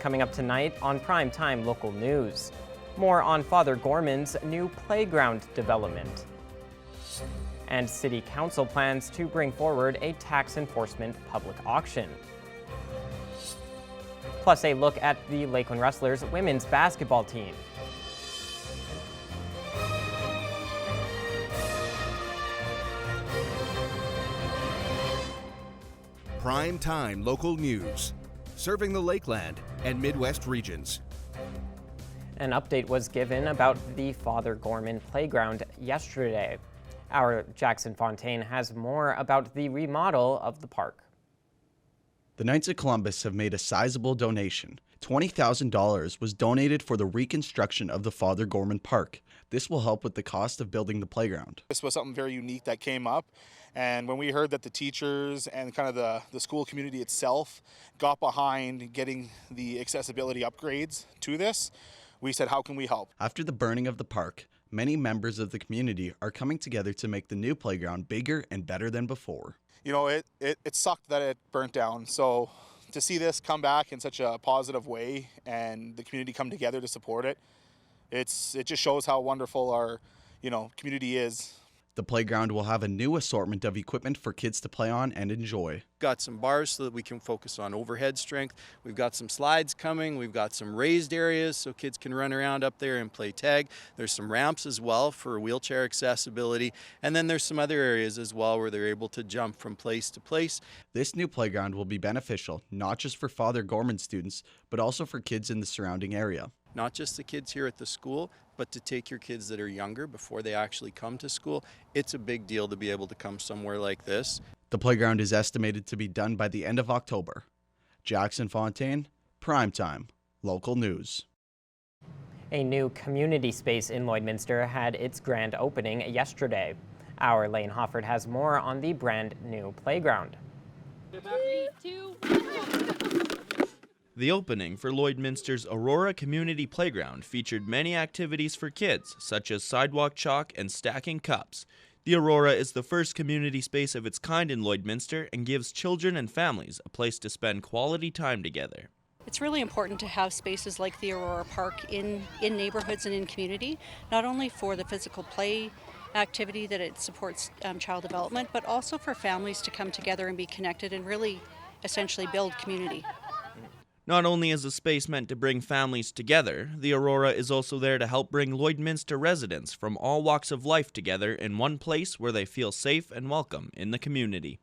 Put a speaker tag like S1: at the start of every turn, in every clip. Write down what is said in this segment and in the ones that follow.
S1: coming up tonight on Primetime Local News. More on Father Gorman's new playground development. And City Council plans to bring forward a tax enforcement public auction. Plus a look at the Lakeland Rustlers women's basketball team.
S2: Primetime Local News, serving the Lakeland and Midwest regions.
S1: An update was given about the Father Gorman playground yesterday. Our Jackson Fontaine has more about the remodel of the park.
S3: The Knights of Columbus have made a sizable donation. $20,000 was donated for the reconstruction of the Father Gorman Park. This will help with the cost of building the playground.
S4: This was something very unique that came up, and when we heard that the teachers and kind of the school community itself got behind getting the accessibility upgrades to this, we said, how can we help?
S3: After the burning of the park, many members of the community are coming together to make the new playground bigger and better than before.
S4: You know, it sucked that it burnt down, so to see this come back in such a positive way and the community come together to support it, it just shows how wonderful our, community is.
S3: The playground will have a new assortment of equipment for kids to play on and enjoy.
S5: Got some bars so that we can focus on overhead strength. We've got some slides coming. We've got some raised areas so kids can run around up there and play tag. There's some ramps as well for wheelchair accessibility. And then there's some other areas as well where they're able to jump from place to place.
S3: This new playground will be beneficial not just for Father Gorman students, but also for kids in the surrounding area.
S5: Not just the kids here at the school, but to take your kids that are younger before they actually come to school. It's a big deal to be able to come somewhere like this.
S3: The playground is estimated to be done by the end of October. Jackson Fontaine, Primetime, Local News.
S1: A new community space in Lloydminster had its grand opening yesterday. Our Lane Hofford has more on the brand new playground.
S6: 3, 2, 1.
S7: The opening for Lloydminster's Aurora Community Playground featured many activities for kids, such as sidewalk chalk and stacking cups. The Aurora is the first community space of its kind in Lloydminster and gives children and families a place to spend quality time together.
S6: It's really important to have spaces like the Aurora Park in neighborhoods and in community, not only for the physical play activity that it supports child development, but also for families to come together and be connected and really essentially build community.
S7: Not only is a space meant to bring families together, the Aurora is also there to help bring Lloydminster residents from all walks of life together in one place where they feel safe and welcome in the community.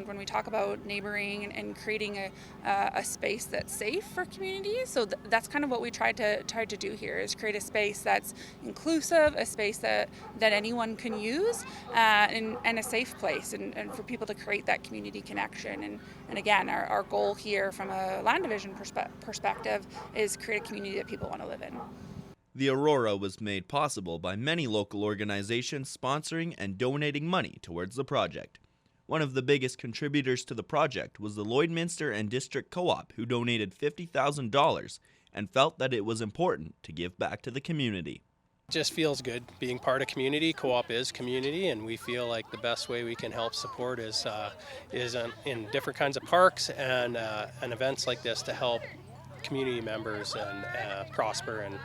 S8: When we talk about neighboring and creating a space that's safe for communities, so that's kind of what we tried to do here, is create a space that's inclusive, a space that anyone can use, and a safe place, and for people to create that community connection. And again, our goal here from a land division perspective is create a community that people want to live in.
S7: The Aurora was made possible by many local organizations sponsoring and donating money towards the project. One of the biggest contributors to the project was the Lloydminster and District Co-op, who donated $50,000 and felt that it was important to give back to the community.
S9: It just feels good being part of community. Co-op is community, and we feel like the best way we can help support is in different kinds of parks and events like this to help community members and prosper and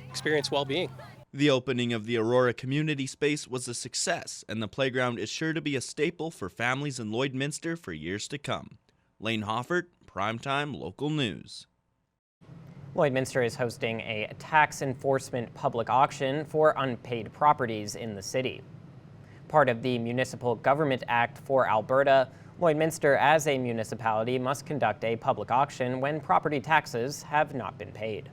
S9: experience well-being.
S7: The opening of the Aurora Community Space was a success, and the playground is sure to be a staple for families in Lloydminster for years to come. Lane Hoffert, Primetime Local News.
S1: Lloydminster is hosting a tax enforcement public auction for unpaid properties in the city. Part of the Municipal Government Act for Alberta, Lloydminster as a municipality must conduct a public auction when property taxes have not been paid.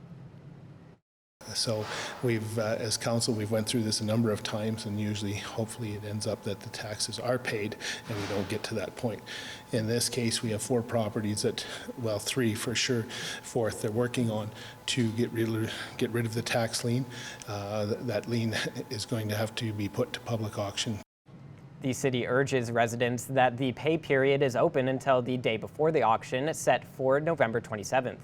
S10: So we've, as council, we've went through this a number of times, and usually, hopefully, it ends up that the taxes are paid and we don't get to that point. In this case, we have 4 properties that, well, 3 for sure, 4th they're working on to get rid of the tax lien. That lien is going to have to be put to public auction.
S1: The city urges residents that the pay period is open until the day before the auction, set for November 27th.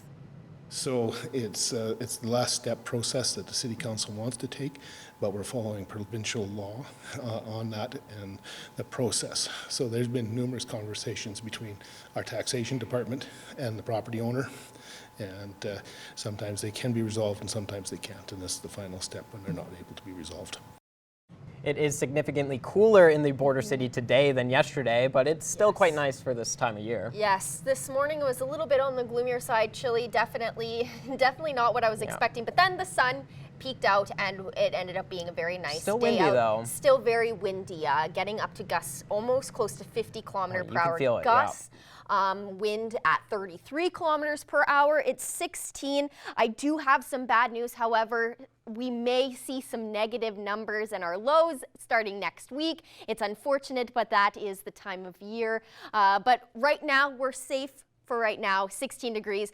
S10: So it's the last step process that the City Council wants to take, but we're following provincial law on that and the process. So there's been numerous conversations between our taxation department and the property owner, and sometimes they can be resolved and sometimes they can't, and this is the final step when they're not able to be resolved.
S1: It is significantly cooler in the border city today than yesterday, but it's still quite nice for this time of year.
S11: Yes, this morning it was a little bit on the gloomier side, chilly, definitely not what I was expecting. But then the sun peaked out and it ended up being a very nice
S1: Still
S11: day
S1: windy
S11: out.
S1: though.
S11: Still very windy, getting up to gusts almost close to 50 kilometer per hour
S1: feel it,
S11: gusts. Wind at 33 kilometers per hour. It's 16. I do have some bad news, however. We may see some negative numbers in our lows starting next week. It's unfortunate, but that is the time of year. But right now, we're safe for right now, 16 degrees,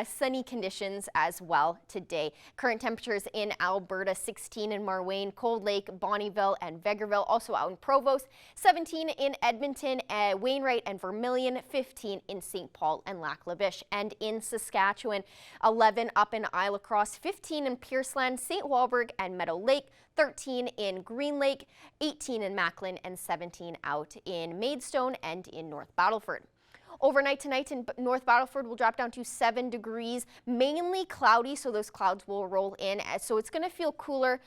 S11: sunny conditions as well today. Current temperatures in Alberta, 16 in Marwayne, Cold Lake, Bonnyville, and Vegreville, also out in Provost, 17 in Edmonton, Wainwright, and Vermilion, 15 in St. Paul and Lac La Biche, and in Saskatchewan, 11 up in Isle Cross, 15 in Pierceland, St. Walburg, and Meadow Lake, 13 in Green Lake, 18 in Macklin, and 17 out in Maidstone and in North Battleford. Overnight tonight in North Battleford will drop down to 7 degrees, mainly cloudy, so those clouds will roll in. So it's going to feel cooler,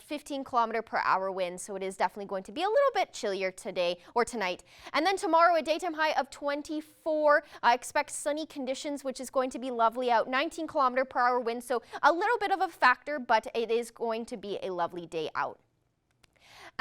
S11: 15 kilometer per hour wind, so it is definitely going to be a little bit chillier today or tonight. And then tomorrow, a daytime high of 24. I expect sunny conditions, which is going to be lovely out, 19 kilometer per hour wind, so a little bit of a factor, but it is going to be a lovely day out.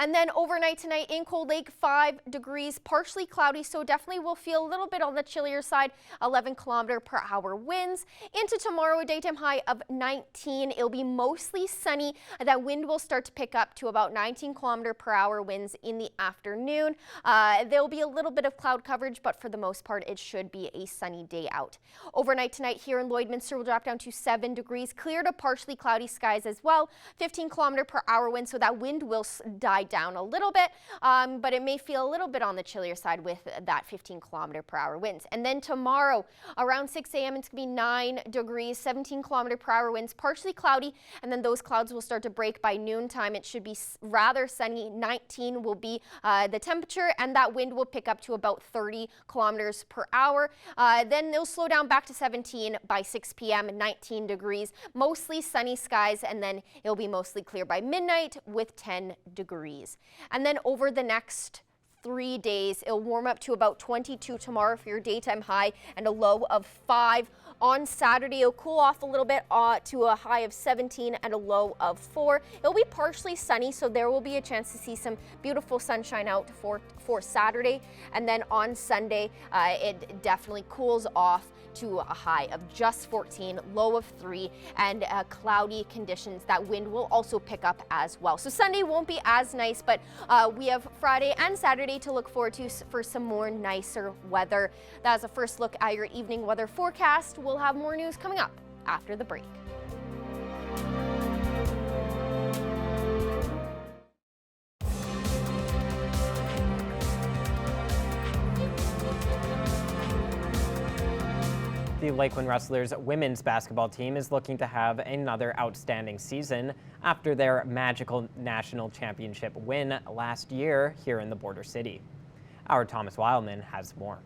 S11: And then overnight tonight in Cold Lake, 5 degrees, partially cloudy, so definitely will feel a little bit on the chillier side, 11 kilometer per hour winds. Into tomorrow, a daytime high of 19. It'll be mostly sunny. That wind will start to pick up to about 19 kilometer per hour winds in the afternoon. There'll be a little bit of cloud coverage, but for the most part, it should be a sunny day out. Overnight tonight here in Lloydminster will drop down to 7 degrees, clear to partially cloudy skies as well, 15 kilometer per hour wind, so that wind will die down a little bit, but it may feel a little bit on the chillier side with that 15 kilometer per hour winds. And then tomorrow around 6 a.m. it's going to be 9 degrees, 17 kilometer per hour winds, partially cloudy, and then those clouds will start to break by noontime. It should be rather sunny. 19 will be the temperature, and that wind will pick up to about 30 kilometers per hour. Then it'll slow down back to 17 by 6 p.m. 19 degrees, mostly sunny skies, and then it'll be mostly clear by midnight with 10 degrees. And then over the next 3 days, it'll warm up to about 22 tomorrow for your daytime high and a low of 5. On Saturday, it'll cool off a little bit to a high of 17 and a low of 4. It'll be partially sunny, so there will be a chance to see some beautiful sunshine out for Saturday. And then on Sunday, it definitely cools off to a high of just 14, low of 3, and cloudy conditions. That wind will also pick up as well. So Sunday won't be as nice, but we have Friday and Saturday to look forward to for some more nicer weather. That is a first look at your evening weather forecast. We'll have more news coming up after the break.
S1: The Lakeland Rustlers women's basketball team is looking to have another outstanding season after their magical national championship win last year here in the border city. Our Thomas Wildman has more.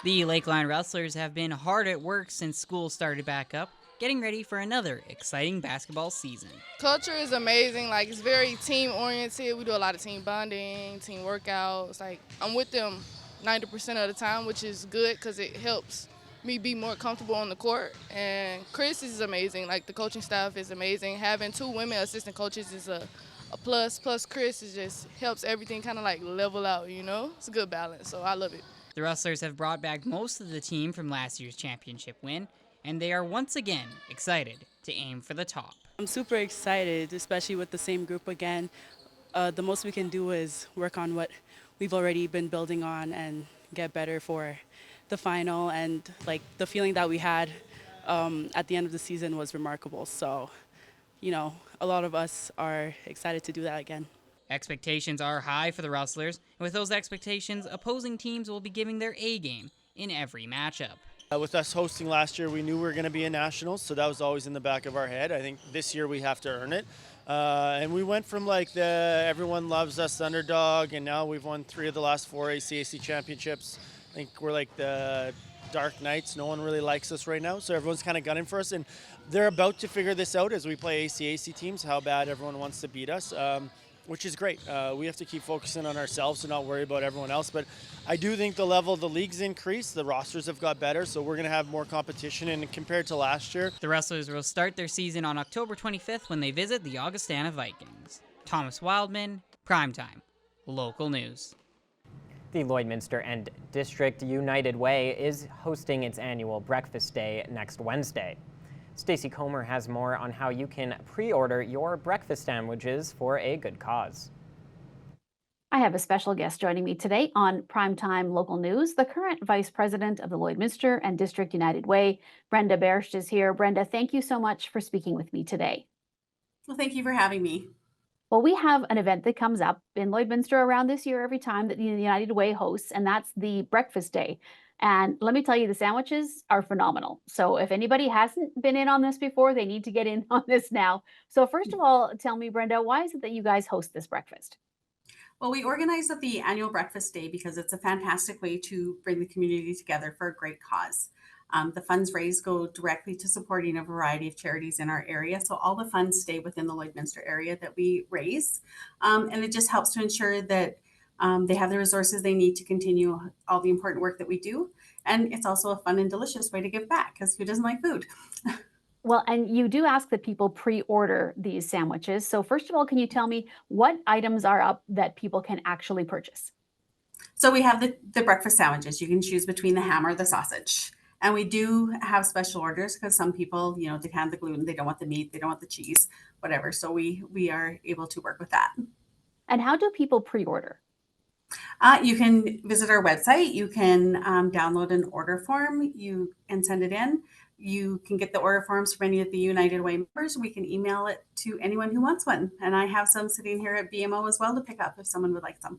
S12: The Lakeland Rustlers have been hard at work since school started back up, getting ready for another exciting basketball season.
S13: Culture is amazing. Like, it's very team oriented. We do a lot of team bonding, team workouts. Like, I'm with them 90% of the time, which is good because it helps me be more comfortable on the court. And Chris is amazing. Like, the coaching staff is amazing. Having 2 women assistant coaches is a plus. Plus Chris is just helps everything kind of like level out, you know? It's a good balance, so I love it.
S12: The Rustlers have brought back most of the team from last year's championship win, and they are once again excited to aim for the top.
S14: I'm super excited, especially with the same group again. The most we can do is work on what we've already been building on and get better for the final. And like the feeling that we had at the end of the season was remarkable. So, you know, a lot of us are excited to do that again.
S12: Expectations are high for the Rustlers, and with those expectations, opposing teams will be giving their A game in every matchup.
S15: With us hosting last year, we knew we were going to be in nationals, so that was always in the back of our head. I think this year we have to earn it. And we went from like the everyone loves us underdog, and now we've won 3 of the last 4 ACAC championships. I think we're like the Dark Knights. No one really likes us right now, so everyone's kind of gunning for us. And they're about to figure this out as we play ACAC teams, how bad everyone wants to beat us. Which is great. We have to keep focusing on ourselves and not worry about everyone else. But I do think the level of the league's increased. The rosters have got better, so we're going to have more competition. And compared to last year,
S12: the Rustlers will start their season on October 25th when they visit the Augustana Vikings. Thomas Wildman, Primetime, local news.
S1: The Lloydminster and District United Way is hosting its annual Breakfast Day next Wednesday. Stacey Comer has more on how you can pre-order your breakfast sandwiches for a good cause.
S16: I have a special guest joining me today on Primetime Local News. The current Vice President of the Lloydminster and District United Way, Brenda Berst, is here. Brenda, thank you so much for speaking with me today.
S17: Well, thank you for having me.
S16: Well, we have an event that comes up in Lloydminster around this year every time that the United Way hosts, and that's the Breakfast Day. And let me tell you, the sandwiches are phenomenal. So if anybody hasn't been in on this before, they need to get in on this now. So first of all, tell me, Brenda, why is it that you guys host this breakfast?
S17: Well, we organize the annual Breakfast Day because it's a fantastic way to bring the community together for a great cause. The funds raised go directly to supporting a variety of charities in our area. So all the funds stay within the Lloydminster area that we raise. And it just helps to ensure that they have the resources they need to continue all the important work that we do. And it's also a fun and delicious way to give back because who doesn't like food?
S16: Well, and you do ask that people pre-order these sandwiches. So first of all, can you tell me what items are up that people can actually purchase?
S17: So we have the breakfast sandwiches. You can choose between the ham or the sausage. And we do have special orders because some people, they can't have the gluten, they don't want the meat, they don't want the cheese, whatever. So we are able to work with that.
S16: And how do people pre-order?
S17: You can visit our website. You can download an order form and send it in. You can get the order forms from any of the United Way members. We can email it to anyone who wants one. And I have some sitting here at BMO as well to pick up if someone would like some.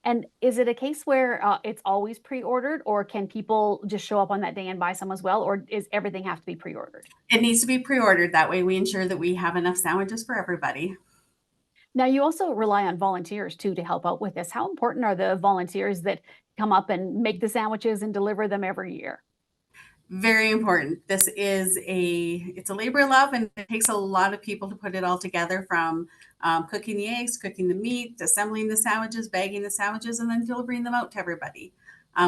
S16: And is it a case where it's always pre-ordered, or can people just show up on that day and buy some as well? Or is everything have to be pre-ordered?
S17: It needs to be pre-ordered. That way we ensure that we have enough sandwiches for everybody.
S16: Now, you also rely on volunteers, too, to help out with this. How important are the volunteers that come up and make the sandwiches and deliver them every year?
S17: Very important. This is it's a labor of love, and it takes a lot of people to put it all together, from cooking the eggs, cooking the meat, assembling the sandwiches, bagging the sandwiches, and then delivering them out to everybody.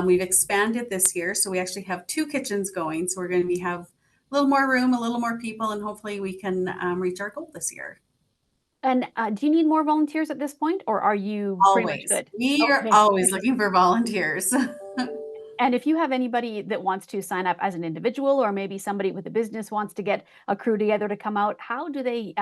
S17: We've expanded this year, so we actually have 2 kitchens going. So we're going to have a little more room, a little more people, and hopefully we can reach our goal this year.
S16: And do you need more volunteers at this point, or are you pretty much good?
S17: We are always looking for volunteers.
S16: And if you have anybody that wants to sign up as an individual, or maybe somebody with a business wants to get a crew together to come out, how do they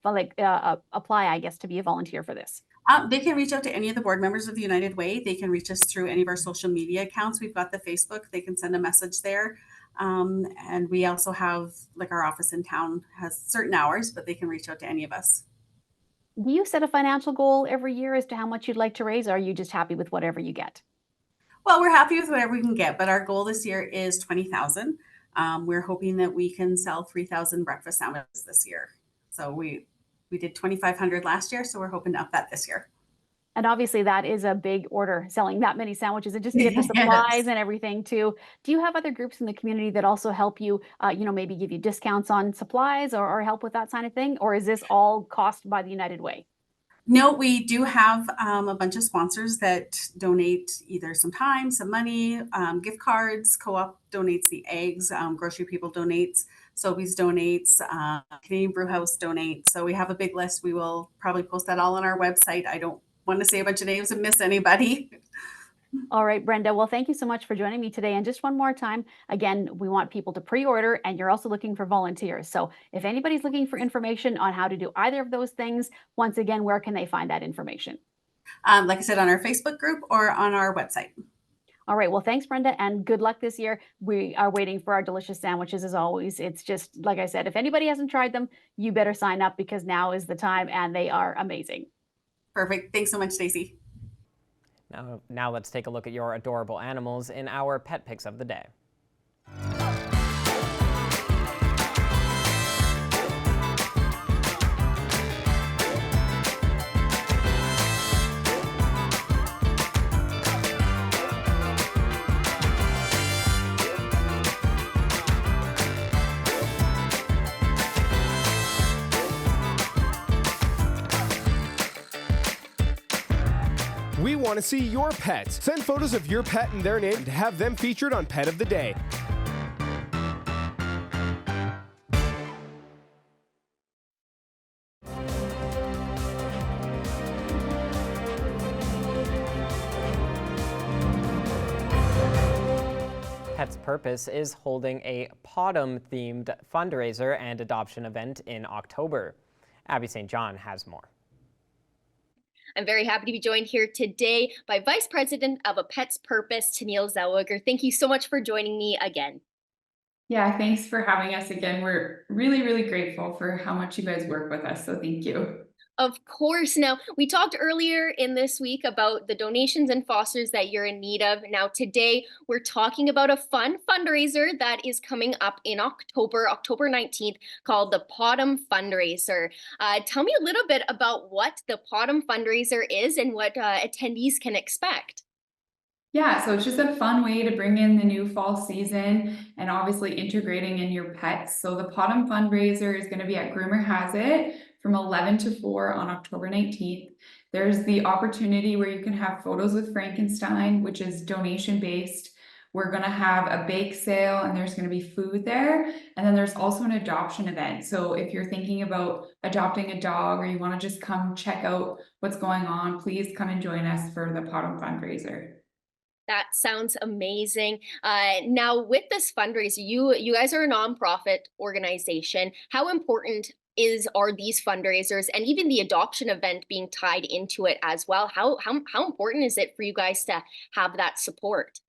S16: apply, I guess, to be a volunteer for this?
S17: They can reach out to any of the board members of the United Way. They can reach us through any of our social media accounts. We've got the Facebook. They can send a message there. And we also have, our office in town has certain hours, but they can reach out to any of us.
S16: Do you set a financial goal every year as to how much you'd like to raise, or are you just happy with whatever you get?
S17: Well, we're happy with whatever we can get, but our goal this year is 20,000. We're hoping that we can sell 3,000 breakfast sandwiches this year. So we did 2,500 last year, so we're hoping to up that this year.
S16: And obviously that is a big order, selling that many sandwiches, and just to get the supplies and everything too. Do you have other groups in the community that also help you, maybe give you discounts on supplies or help with that kind of thing? Or is this all cost by the United Way?
S17: No, we do have a bunch of sponsors that donate either some time, some money, gift cards. Co-op donates the eggs. Grocery People donates. Sobeys donates. Canadian Brew House donates. So we have a big list. We will probably post that all on our website. I don't want to say a bunch of names and miss anybody.
S16: All right, Brenda. Well, thank you so much for joining me today. And just one more time, again, we want people to pre-order, and you're also looking for volunteers. So if anybody's looking for information on how to do either of those things, once again, where can they find that information?
S17: Like I said, on our Facebook group or on our website.
S16: All right. Well, thanks, Brenda, and good luck this year. We are waiting for our delicious sandwiches as always. It's just, like I said, if anybody hasn't tried them, you better sign up because now is the time, and they are amazing.
S17: Perfect. Thanks so much, Stacey.
S1: Now let's take a look at your adorable animals in our pet picks of the day.
S18: We want to see your pets. Send photos of your pet and their name to have them featured on Pet of the Day.
S1: Pet's Purpose is holding a Podum-themed fundraiser and adoption event in October. Abby St. John has more.
S11: I'm very happy to be joined here today by Vice President of A Pet's Purpose, Tennille Zellweger. Thank you so much for joining me again.
S19: Yeah, thanks for having us again. We're really, really grateful for how much you guys work with us, so thank you.
S11: Of course. Now, we talked earlier in this week about the donations and fosters that you're in need of. Now, today, we're talking about a fun fundraiser that is coming up in October 19th, called the Podum Fundraiser. Tell me a little bit about what the Podum Fundraiser is and what attendees can expect.
S19: Yeah, so it's just a fun way to bring in the new fall season and obviously integrating in your pets. So the Podum fundraiser is going to be at Groomer Has It from 11 to 4 on October 19th. There's the opportunity where you can have photos with Frankenstein, which is donation based. We're going to have a bake sale and there's going to be food there. And then there's also an adoption event. So if you're thinking about adopting a dog or you want to just come check out what's going on, please come and join us for the Podum fundraiser.
S11: That sounds amazing. Now, with this fundraiser, you guys are a nonprofit organization. How important are these fundraisers and even the adoption event being tied into it as well? How important is it for you guys to have that support?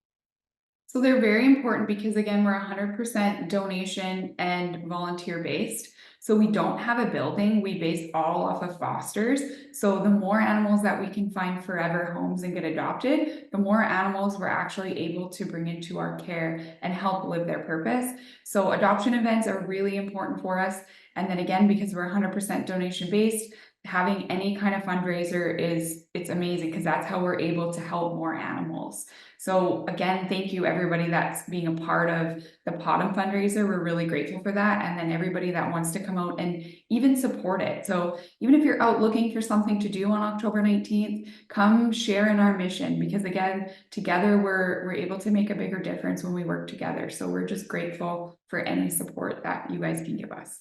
S19: So they're very important because again, we're 100% donation and volunteer based. So we don't have a building, we base all off of fosters. So the more animals that we can find forever homes and get adopted, the more animals we're actually able to bring into our care and help live their purpose. So adoption events are really important for us. And then again, because we're 100% donation based, having any kind of fundraiser it's amazing because that's how we're able to help more animals. So again, thank you everybody that's being a part of the Podum fundraiser. We're really grateful for that. And then everybody that wants to come out and even support it. So even if you're out looking for something to do on October 19th, come share in our mission because again, together we're able to make a bigger difference when we work together. So we're just grateful for any support that you guys can give us.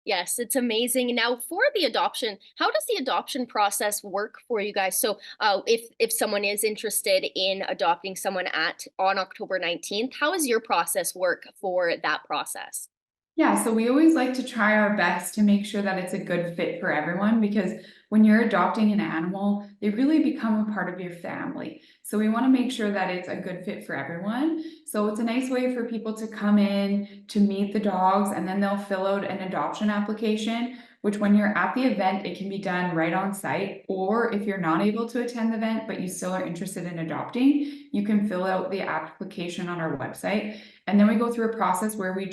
S11: Yes, it's amazing. Now, for the adoption, how does the adoption process work for you guys? So, if someone is interested in adopting someone on October 19th, how does your process work for that process?
S19: Yeah, so we always like to try our best to make sure that it's a good fit for everyone because when you're adopting an animal, they really become a part of your family. So we want to make sure that it's a good fit for everyone. So it's a nice way for people to come in to meet the dogs and then they'll fill out an adoption application, which when you're at the event, it can be done right on site. Or if you're not able to attend the event, but you still are interested in adopting, you can fill out the application on our website. And then we go through a process where we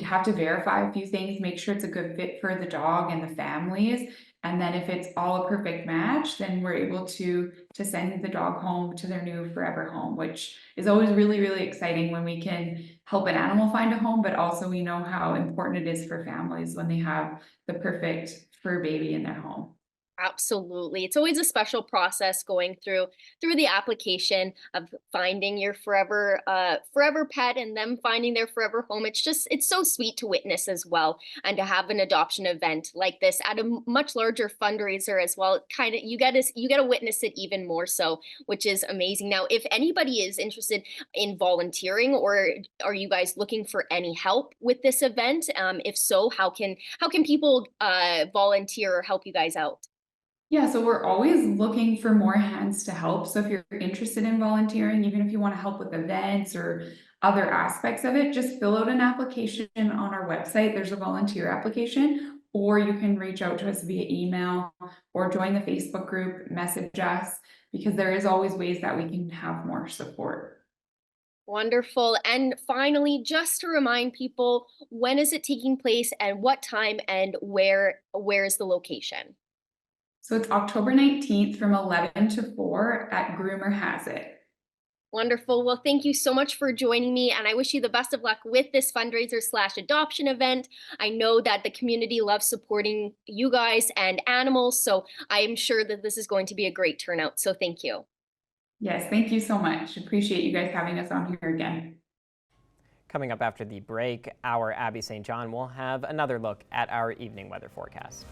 S19: have to verify a few things, make sure it's a good fit for the dog and the families. And then if it's all a perfect match, then we're able to send the dog home to their new forever home, which is always really, really exciting when we can help an animal find a home, but also we know how important it is for families when they have the perfect fur baby in their home.
S11: Absolutely. It's always a special process going through the application of finding your forever pet and them finding their forever home. It's so sweet to witness as well and to have an adoption event like this at a much larger fundraiser as well. Kind of you get to witness it even more so, which is amazing. Now, if anybody is interested in volunteering or are you guys looking for any help with this event? If so, how can people volunteer or help you guys out?
S19: Yeah, so we're always looking for more hands to help. So if you're interested in volunteering, even if you want to help with events or other aspects of it, just fill out an application on our website. There's a volunteer application, or you can reach out to us via email or join the Facebook group, message us, because there is always ways that we can have more support.
S11: Wonderful. And finally, just to remind people, when is it taking place and what time and where is the location?
S19: So it's October 19th from 11 to 4 at Groomer Has It.
S11: Wonderful. Well, thank you so much for joining me, and I wish you the best of luck with this fundraiser/adoption event. I know that the community loves supporting you guys and animals, so I am sure that this is going to be a great turnout. So thank you.
S19: Yes, thank you so much. Appreciate you guys having us on here again.
S1: Coming up after the break, our Abby St. John will have another look at our evening weather forecast.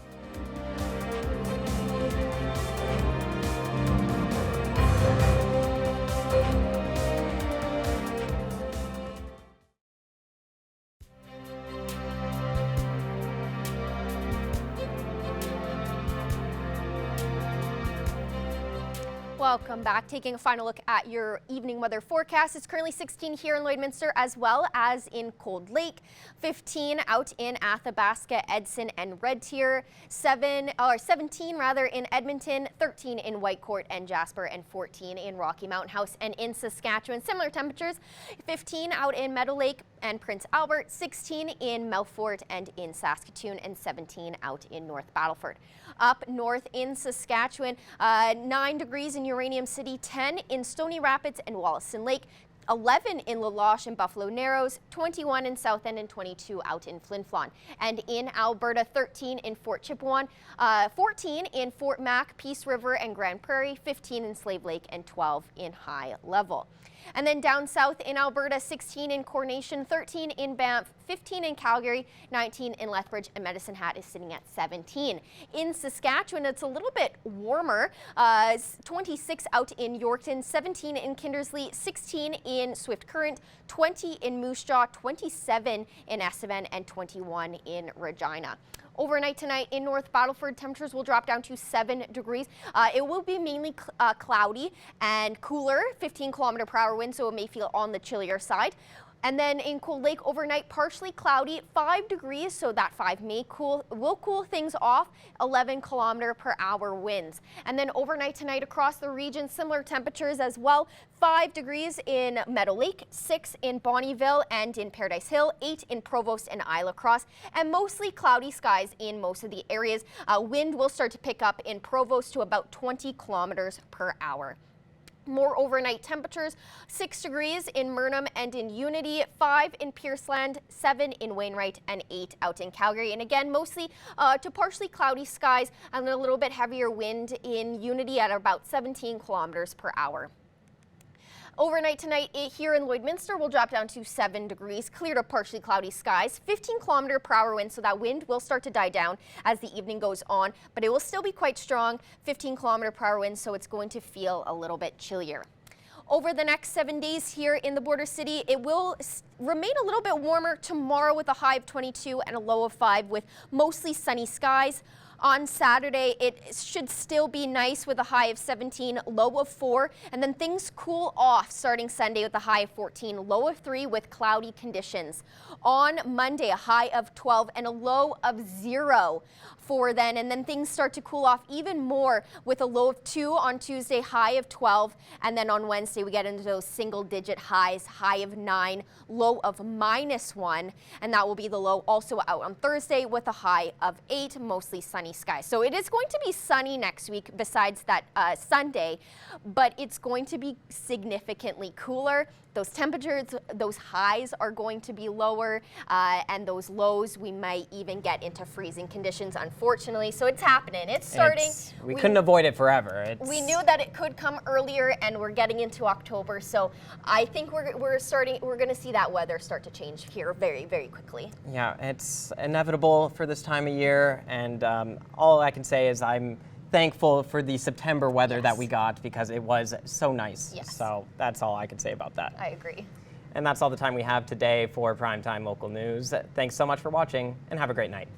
S11: Welcome back. Taking a final look at your evening weather forecast. It's currently 16 here in Lloydminster as well as in Cold Lake, 15 out in Athabasca, Edson, and Red Deer, 17 in Edmonton, 13 in Whitecourt and Jasper, and 14 in Rocky Mountain House and in Saskatchewan. Similar temperatures, 15 out in Meadow Lake and Prince Albert, 16 in Melfort and in Saskatoon, and 17 out in North Battleford. Up north in Saskatchewan, 9 degrees in Uranium City, 10 in Stony Rapids and Wollaston Lake, 11 in La Loche and Buffalo Narrows, 21 in South End, and 22 out in Flin Flon. And in Alberta, 13 in Fort Chipewyan, 14 in Fort Mac, Peace River, and Grand Prairie, 15 in Slave Lake, and 12 in High Level. And then down south in Alberta, 16 in Coronation, 13 in Banff, 15 in Calgary, 19 in Lethbridge, and Medicine Hat is sitting at 17. In Saskatchewan, it's a little bit warmer, 26 out in Yorkton, 17 in Kindersley, 16 in Swift Current, 20 in Moose Jaw, 27 in Estevan, and 21 in Regina. Overnight tonight in North Battleford, temperatures will drop down to 7 degrees. It will be mainly cloudy and cooler, 15 km/h wind, so it may feel on the chillier side. And then in Cold Lake overnight, partially cloudy, 5 degrees, so that 5 will cool things off, 11 km/h winds. And then overnight tonight across the region, similar temperatures as well, 5 degrees in Meadow Lake, 6 in Bonnyville and in Paradise Hill, 8 in Provost and Isla Cross, and mostly cloudy skies in most of the areas. Wind will start to pick up in Provost to about 20 km/h. More overnight temperatures, 6 degrees in Murnum and in Unity, 5 in Pierceland, 7 in Wainwright, and 8 out in Calgary. And again, mostly to partially cloudy skies and a little bit heavier wind in Unity at about 17 km/h. Overnight tonight here in Lloydminster will drop down to 7 degrees, clear to partially cloudy skies, 15 km/h wind, so that wind will start to die down as the evening goes on, but it will still be quite strong, 15 km/h wind, so it's going to feel a little bit chillier. Over the next 7 days here in the border city, it will remain a little bit warmer tomorrow with a high of 22 and a low of 5 with mostly sunny skies. On Saturday, it should still be nice with a high of 17, low of 4, and then things cool off starting Sunday with a high of 14, low of 3 with cloudy conditions. On Monday, a high of 12 and a low of 0 for then, and then things start to cool off even more with a low of 2 on Tuesday, high of 12, and then on Wednesday we get into those single-digit highs, high of 9, low of -1, and that will be the low also out on Thursday with a high of 8, mostly sunny skies. So it is going to be sunny next week besides that Sunday, but it's going to be significantly cooler. Those temperatures, those highs are going to be lower, and those lows, we might even get into freezing conditions, unfortunately. So it's happening. It's starting.
S1: We couldn't avoid it forever.
S11: We knew that it could come earlier, and we're getting into October. So I think we're going to see that weather start to change here very, very quickly.
S1: Yeah, it's inevitable for this time of year, and all I can say is I'm thankful for the September weather that we got because it was so nice.
S11: Yes.
S1: So that's all I can say about that.
S11: I agree.
S1: And that's all the time we have today for Primetime Local News. Thanks so much for watching, and have a great night.